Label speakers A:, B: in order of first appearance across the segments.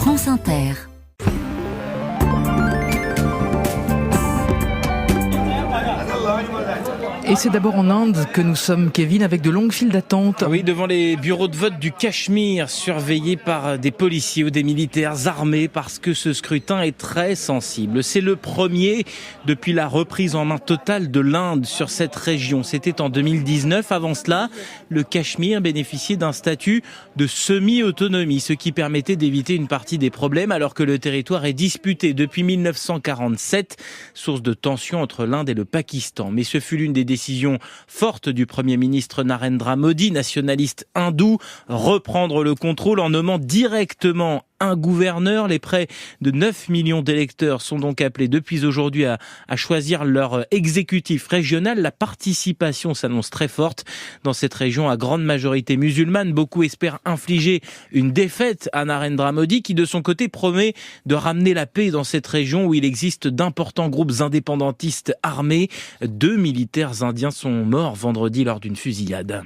A: France Inter.
B: Et c'est d'abord en Inde que nous sommes, Kevin, avec de longues files d'attente.
C: Oui, devant les bureaux de vote du Cachemire, surveillés par des policiers ou des militaires armés, parce que ce scrutin est très sensible. C'est le premier depuis la reprise en main totale de l'Inde sur cette région. C'était en 2019. Avant cela, le Cachemire bénéficiait d'un statut de semi-autonomie, ce qui permettait d'éviter une partie des problèmes, alors que le territoire est disputé depuis 1947, source de tensions entre l'Inde et le Pakistan. Mais ce fut l'une des décision forte du Premier ministre Narendra Modi, nationaliste hindou, reprendre le contrôle en nommant directement un gouverneur. Les près de 9 millions d'électeurs sont donc appelés depuis aujourd'hui à choisir leur exécutif régional. La participation s'annonce très forte dans cette région à grande majorité musulmane. Beaucoup espèrent infliger une défaite à Narendra Modi, qui de son côté promet de ramener la paix dans cette région où il existe d'importants groupes indépendantistes armés. 2 militaires indiens sont morts vendredi lors d'une fusillade.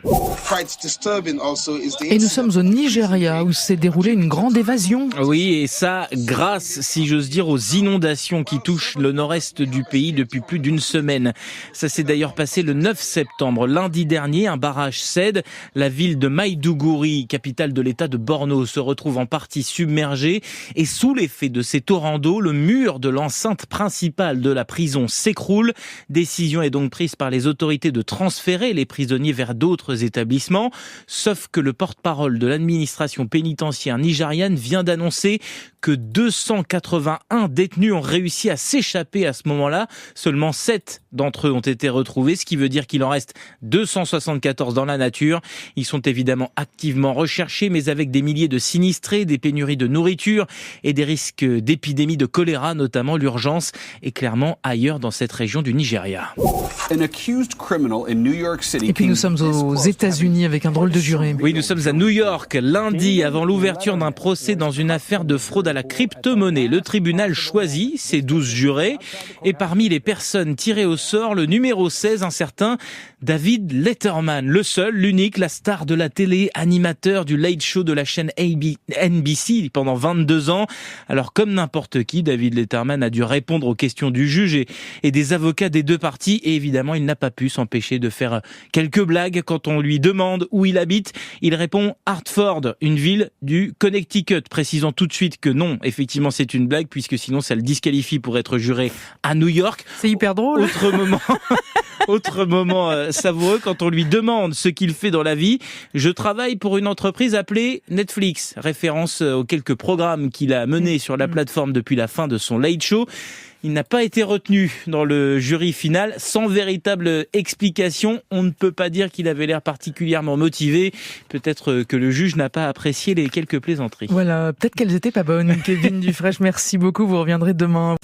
B: Et nous sommes au Nigeria où s'est déroulée une grande évasion.
C: Oui, et ça, grâce, si j'ose dire, aux inondations qui touchent le nord-est du pays depuis plus d'une semaine. Ça s'est d'ailleurs passé le 9 septembre. Lundi dernier, un barrage cède. La ville de Maïdougouri, capitale de l'état de Borno, se retrouve en partie submergée. Et sous l'effet de ces torrents d'eau, le mur de l'enceinte principale de la prison s'écroule. Décision est donc prise par les autorités de transférer les prisonniers vers d'autres établissements. Sauf que le porte-parole de l'administration pénitentiaire nigériane vient d'annoncer que 281 détenus ont réussi à s'échapper à ce moment-là. Seulement 7 d'entre eux ont été retrouvés, ce qui veut dire qu'il en reste 274 dans la nature. Ils sont évidemment activement recherchés, mais avec des milliers de sinistrés, des pénuries de nourriture et des risques d'épidémie de choléra, notamment. L'urgence est clairement ailleurs dans cette région du Nigeria.
B: Et puis nous sommes aux États-Unis avec un drôle de juré.
C: Oui, nous sommes à New York, lundi, avant l'ouverture d'un procès dans une affaire de fraude à la crypto-monnaie. Le tribunal choisit ses 12 jurés et parmi les personnes tirées au sort, le numéro 16, un certain David Letterman, le seul, l'unique, la star de la télé, animateur du Late Show de la chaîne NBC pendant 22 ans. Alors comme n'importe qui, David Letterman a dû répondre aux questions du juge et des avocats des deux parties et évidemment il n'a pas pu s'empêcher de faire quelques blagues quand on lui demande où il habite. Il répond Hartford, une ville du Connecticut, précisant tout de suite que non, effectivement c'est une blague puisque sinon ça le disqualifie pour être juré à New York.
B: C'est hyper drôle.
C: Autre moment savoureux quand on lui demande ce qu'il fait dans la vie. Je travaille pour une entreprise appelée Netflix, référence aux quelques programmes qu'il a menés sur la plateforme depuis la fin de son Late Show. Il n'a pas été retenu dans le jury final, sans véritable explication. On ne peut pas dire qu'il avait l'air particulièrement motivé. Peut-être que le juge n'a pas apprécié les quelques plaisanteries.
B: Voilà, peut-être qu'elles étaient pas bonnes. Kevin Dufraîche, merci beaucoup. Vous reviendrez demain.